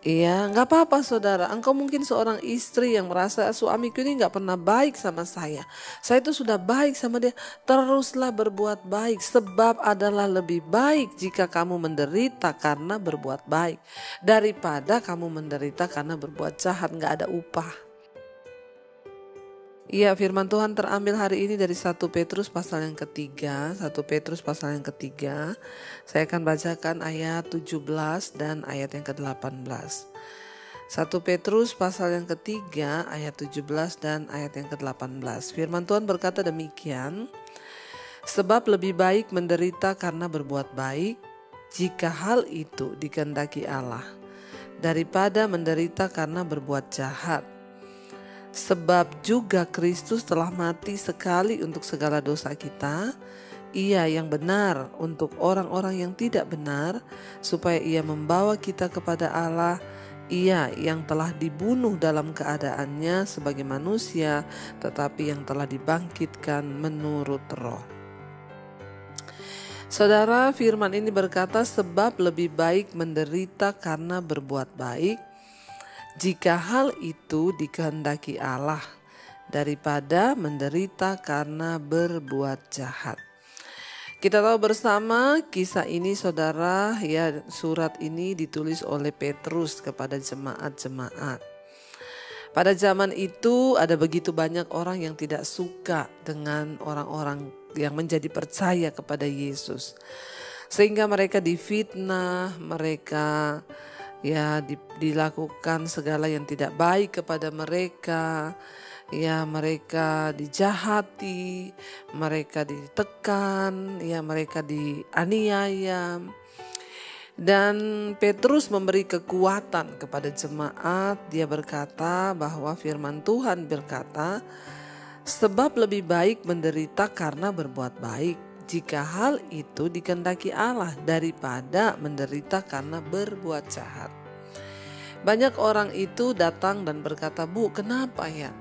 Iya, nggak apa-apa saudara. Engkau mungkin seorang istri yang merasa suamiku ini nggak pernah baik sama saya. Saya itu sudah baik sama dia. Teruslah berbuat baik, sebab adalah lebih baik jika kamu menderita karena berbuat baik daripada kamu menderita karena berbuat jahat, nggak ada upah. Iya, firman Tuhan terambil hari ini dari 1 Petrus pasal yang ketiga. 1 Petrus pasal yang ketiga. Saya akan bacakan ayat 17 dan ayat yang ke-18. 1 Petrus pasal yang ketiga ayat 17 dan ayat yang ke-18. Firman Tuhan berkata demikian. Sebab lebih baik menderita karena berbuat baik, jika hal itu dikehendaki Allah, daripada menderita karena berbuat jahat. Sebab juga Kristus telah mati sekali untuk segala dosa kita, Ia yang benar untuk orang-orang yang tidak benar, supaya Ia membawa kita kepada Allah. Ia yang telah dibunuh dalam keadaannya sebagai manusia, tetapi yang telah dibangkitkan menurut roh. Saudara, firman ini berkata, sebab lebih baik menderita karena berbuat baik, jika hal itu dikehendaki Allah, daripada menderita karena berbuat jahat. Kita tahu bersama kisah ini saudara, ya, surat ini ditulis oleh Petrus kepada jemaat-jemaat. Pada zaman itu ada begitu banyak orang yang tidak suka dengan orang-orang yang menjadi percaya kepada Yesus. Sehingga mereka difitnah, mereka dilakukan segala yang tidak baik kepada mereka. Ya, mereka dijahati, mereka ditekan, ya, mereka dianiaya. Dan Petrus memberi kekuatan kepada jemaat. Dia berkata bahwa firman Tuhan berkata, sebab lebih baik menderita karena berbuat baik, jika hal itu dikehendaki Allah, daripada menderita karena berbuat jahat. Banyak orang itu datang dan berkata, Bu, kenapa ya?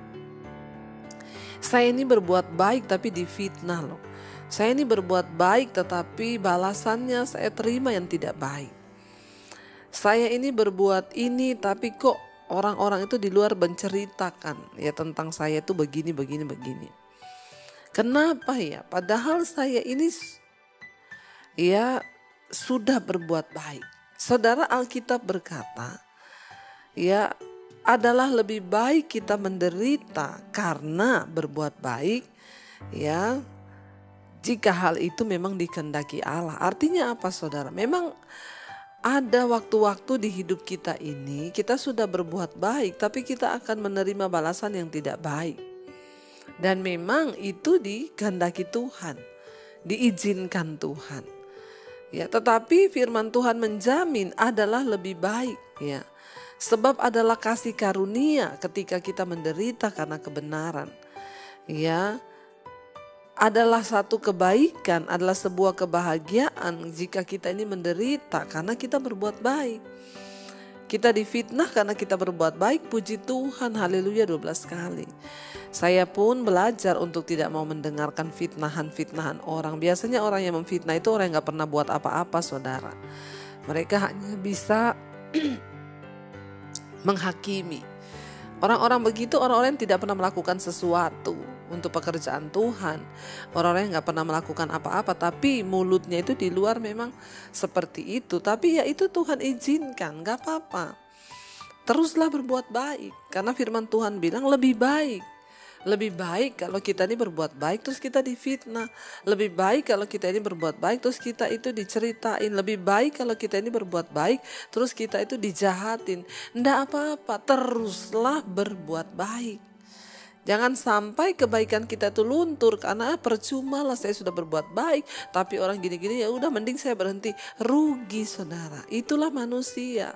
Saya ini berbuat baik tapi difitnah loh. Saya ini berbuat baik tetapi balasannya saya terima yang tidak baik. Saya ini berbuat ini tapi kok orang-orang itu di luar menceritakan ya tentang saya itu begini. Kenapa ya? Padahal saya ini ya sudah berbuat baik. Saudara, Alkitab berkata, ya, adalah lebih baik kita menderita karena berbuat baik, ya, jika hal itu memang dikehendaki Allah. Artinya apa saudara? Memang ada waktu-waktu di hidup kita ini kita sudah berbuat baik tapi kita akan menerima balasan yang tidak baik. Dan memang itu dikehendaki Tuhan, diizinkan Tuhan. Ya, tetapi firman Tuhan menjamin adalah lebih baik, ya. Sebab adalah kasih karunia ketika kita menderita karena kebenaran. Ya, adalah satu kebaikan, adalah sebuah kebahagiaan jika kita ini menderita karena kita berbuat baik. Kita difitnah karena kita berbuat baik, puji Tuhan, haleluya 12 kali. Saya pun belajar untuk tidak mau mendengarkan fitnahan-fitnahan orang. Biasanya orang yang memfitnah itu orang yang gak pernah buat apa-apa saudara. Mereka hanya bisa menghakimi. Orang-orang begitu orang-orang yang tidak pernah melakukan sesuatu untuk pekerjaan Tuhan. Orang-orang yang gak pernah melakukan apa-apa tapi mulutnya itu di luar memang seperti itu. Tapi ya itu Tuhan izinkan, gak apa-apa. Teruslah berbuat baik karena firman Tuhan bilang lebih baik. Lebih baik kalau kita ini berbuat baik terus kita difitnah. Lebih baik kalau kita ini berbuat baik terus kita itu diceritain. Lebih baik kalau kita ini berbuat baik terus kita itu dijahatin. Nggak apa-apa, teruslah berbuat baik. Jangan sampai kebaikan kita itu luntur karena percuma lah saya sudah berbuat baik tapi orang gini-gini, ya udah mending saya berhenti. Rugi saudara, itulah manusia.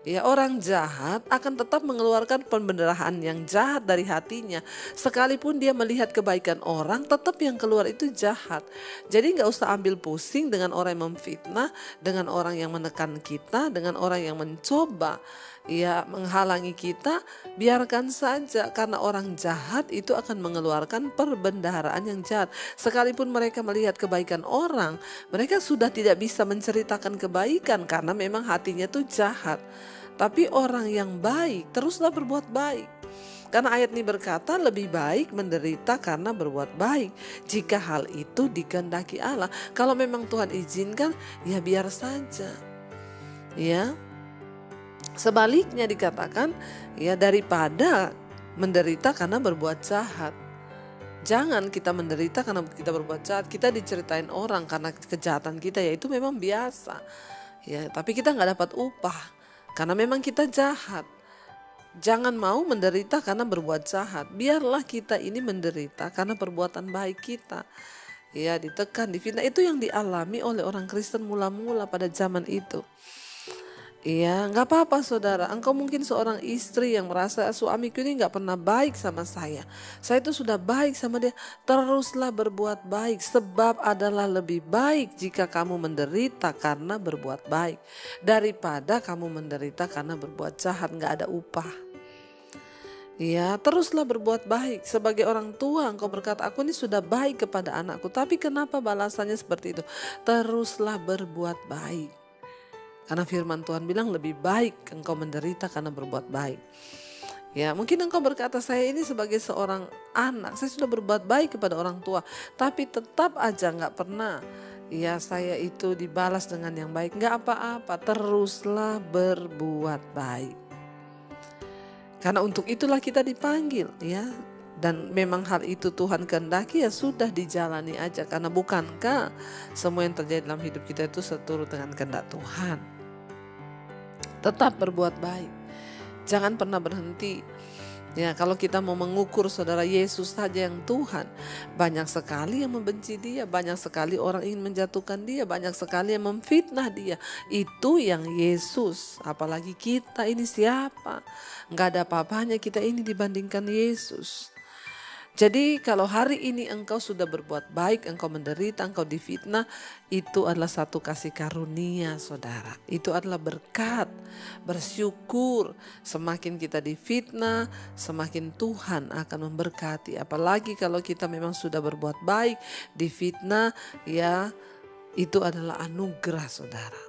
Ya, orang jahat akan tetap mengeluarkan pembenaran yang jahat dari hatinya. Sekalipun dia melihat kebaikan orang, tetap yang keluar itu jahat. Jadi gak usah ambil pusing dengan orang yang memfitnah, dengan orang yang menekan kita, dengan orang yang mencoba ya menghalangi kita. Biarkan saja, karena orang jahat itu akan mengeluarkan perbendaharaan yang jahat. Sekalipun mereka melihat kebaikan orang, mereka sudah tidak bisa menceritakan kebaikan karena memang hatinya itu jahat. Tapi orang yang baik teruslah berbuat baik. Karena ayat ini berkata lebih baik menderita karena berbuat baik jika hal itu dikehendaki Allah. Kalau memang Tuhan izinkan, ya biar saja. Ya. Sebaliknya dikatakan ya daripada menderita karena berbuat jahat. Jangan kita menderita karena kita berbuat jahat. Kita diceritain orang karena kejahatan kita, ya itu memang biasa. Ya, tapi kita nggak dapat upah karena memang kita jahat. Jangan mau menderita karena berbuat jahat. Biarlah kita ini menderita karena perbuatan baik kita. Ya, ditekan, difitnah, itu yang dialami oleh orang Kristen mula-mula pada zaman itu. Iya, nggak apa-apa saudara. Engkau mungkin seorang istri yang merasa suamiku ini nggak pernah baik sama saya. Saya itu sudah baik sama dia. Teruslah berbuat baik, sebab adalah lebih baik jika kamu menderita karena berbuat baik daripada kamu menderita karena berbuat jahat, nggak ada upah. Ya, teruslah berbuat baik. Sebagai orang tua engkau berkata, aku ini sudah baik kepada anakku. Tapi kenapa balasannya seperti itu? Teruslah berbuat baik. Karena firman Tuhan bilang lebih baik engkau menderita karena berbuat baik. Ya, mungkin engkau berkata, saya ini sebagai seorang anak, saya sudah berbuat baik kepada orang tua. Tapi tetap aja gak pernah ya saya itu dibalas dengan yang baik. Gak apa-apa, teruslah berbuat baik. Karena untuk itulah kita dipanggil ya. Dan memang hal itu Tuhan kehendaki, ya sudah dijalani aja. Karena bukankah semua yang terjadi dalam hidup kita itu seturut dengan kehendak Tuhan. Tetap berbuat baik. Jangan pernah berhenti. Ya, kalau kita mau mengukur saudara, Yesus saja yang Tuhan, banyak sekali yang membenci dia, banyak sekali orang ingin menjatuhkan dia, banyak sekali yang memfitnah dia. Itu yang Yesus, apalagi kita ini siapa? Nggak ada apa-apanya kita ini dibandingkan Yesus. Jadi kalau hari ini engkau sudah berbuat baik, engkau menderita, engkau difitnah, itu adalah satu kasih karunia saudara. Itu adalah berkat, bersyukur. Semakin kita difitnah, semakin Tuhan akan memberkati. Apalagi kalau kita memang sudah berbuat baik, difitnah, ya itu adalah anugerah saudara.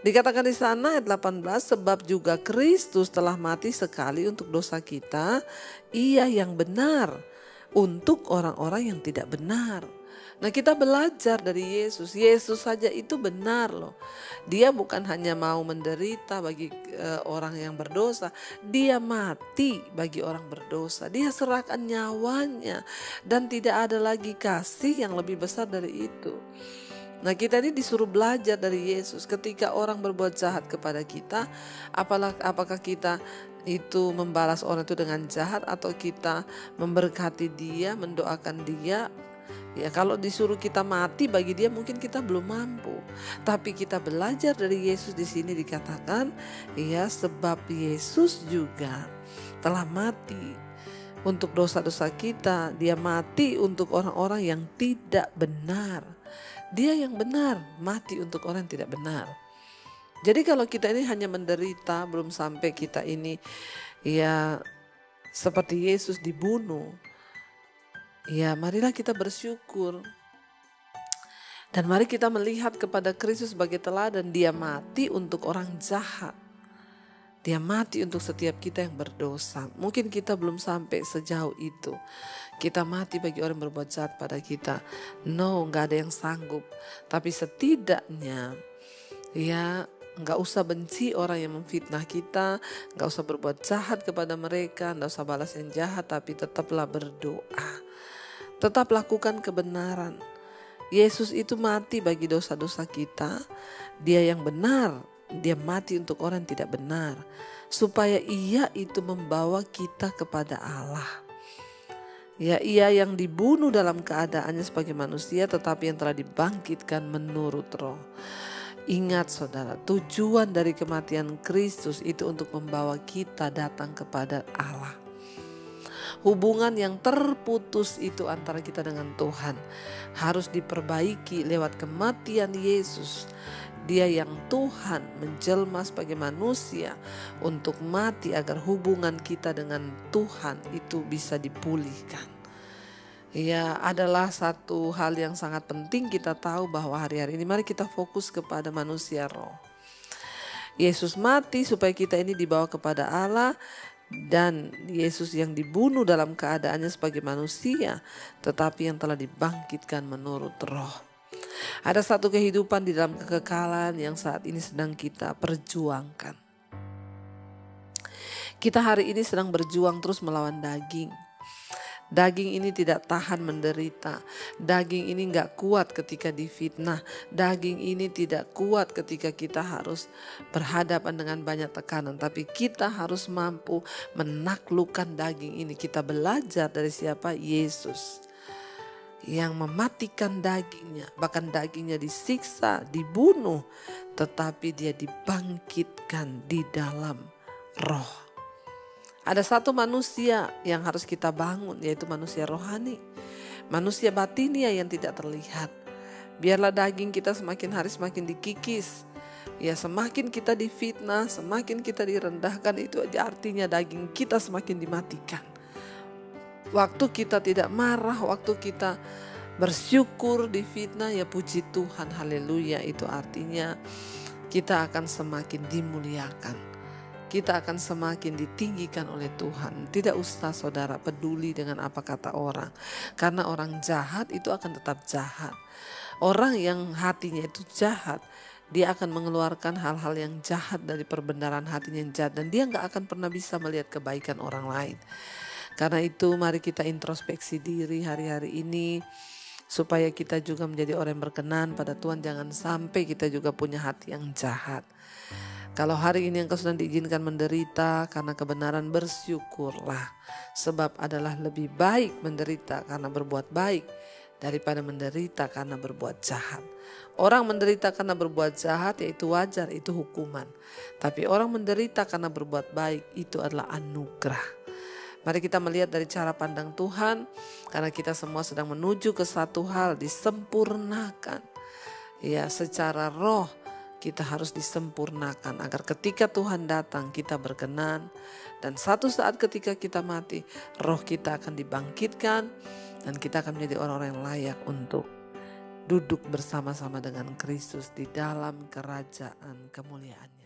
Dikatakan di sana ayat 18, sebab juga Kristus telah mati sekali untuk dosa kita, ia yang benar untuk orang-orang yang tidak benar. Nah, kita belajar dari Yesus. Yesus saja itu benar loh. Dia bukan hanya mau menderita bagi orang yang berdosa. Dia mati bagi orang berdosa. Dia serahkan nyawanya. Dan tidak ada lagi kasih yang lebih besar dari itu. Nah, kita ini disuruh belajar dari Yesus. Ketika orang berbuat jahat kepada kita, apakah kita itu membalas orang itu dengan jahat atau kita memberkati dia, mendoakan dia? Ya, kalau disuruh kita mati bagi dia mungkin kita belum mampu. Tapi kita belajar dari Yesus, di sini dikatakan ya, sebab Yesus juga telah mati untuk dosa-dosa kita. Dia mati untuk orang-orang yang tidak benar. Dia yang benar mati untuk orang yang tidak benar. Jadi kalau kita ini hanya menderita, belum sampai kita ini ya seperti Yesus dibunuh. Ya, marilah kita bersyukur. Dan mari kita melihat kepada Kristus sebagai teladan. Dia mati untuk orang jahat. Dia mati untuk setiap kita yang berdosa. Mungkin kita belum sampai sejauh itu. Kita mati bagi orang yang berbuat jahat pada kita. No, gak ada yang sanggup. Tapi setidaknya ya, gak usah benci orang yang memfitnah kita. Gak usah berbuat jahat kepada mereka. Gak usah balas yang jahat. Tapi tetaplah berdoa. Tetap lakukan kebenaran. Yesus itu mati bagi dosa-dosa kita. Dia yang benar. Dia mati untuk orang yang tidak benar. Supaya ia itu membawa kita kepada Allah. Ya, ia yang dibunuh dalam keadaannya sebagai manusia, tetapi yang telah dibangkitkan menurut roh. Ingat saudara, tujuan dari kematian Kristus itu untuk membawa kita datang kepada Allah. Hubungan yang terputus itu antara kita dengan Tuhan harus diperbaiki lewat kematian Yesus. Dia yang Tuhan menjelma sebagai manusia untuk mati agar hubungan kita dengan Tuhan itu bisa dipulihkan. Ya, adalah satu hal yang sangat penting kita tahu bahwa hari-hari ini mari kita fokus kepada manusia roh. Yesus mati supaya kita ini dibawa kepada Allah, dan Yesus yang dibunuh dalam keadaannya sebagai manusia, tetapi yang telah dibangkitkan menurut Roh. Ada satu kehidupan di dalam kekekalan yang saat ini sedang kita perjuangkan. Kita hari ini sedang berjuang terus melawan daging. Daging ini tidak tahan menderita. Daging ini gak kuat ketika difitnah. Daging ini tidak kuat ketika kita harus berhadapan dengan banyak tekanan. Tapi kita harus mampu menaklukkan daging ini. Kita belajar dari siapa? Yesus, yang mematikan dagingnya. Bahkan dagingnya disiksa, dibunuh, tetapi dia dibangkitkan di dalam Roh. Ada satu manusia yang harus kita bangun, yaitu manusia rohani. Manusia batinia yang tidak terlihat. Biarlah daging kita semakin hari semakin dikikis. Ya, semakin kita difitnah, semakin kita direndahkan, itu artinya daging kita semakin dimatikan. Waktu kita tidak marah, waktu kita bersyukur difitnah, ya puji Tuhan, haleluya, itu artinya kita akan semakin dimuliakan. Kita akan semakin ditinggikan oleh Tuhan. Tidak usah saudara peduli dengan apa kata orang. Karena orang jahat itu akan tetap jahat. Orang yang hatinya itu jahat, dia akan mengeluarkan hal-hal yang jahat dari perbendaharaan hatinya yang jahat. Dan dia gak akan pernah bisa melihat kebaikan orang lain. Karena itu mari kita introspeksi diri hari-hari ini, supaya kita juga menjadi orang yang berkenan pada Tuhan. Jangan sampai kita juga punya hati yang jahat. Kalau hari ini engkau sedang diizinkan menderita karena kebenaran, bersyukurlah. Sebab adalah lebih baik menderita karena berbuat baik daripada menderita karena berbuat jahat. Orang menderita karena berbuat jahat yaitu wajar, itu hukuman. Tapi orang menderita karena berbuat baik itu adalah anugerah. Mari kita melihat dari cara pandang Tuhan, karena kita semua sedang menuju ke satu hal, disempurnakan. Ya, secara roh kita harus disempurnakan agar ketika Tuhan datang kita berkenan. Dan satu saat ketika kita mati, roh kita akan dibangkitkan dan kita akan menjadi orang-orang yang layak untuk duduk bersama-sama dengan Kristus di dalam kerajaan kemuliaan.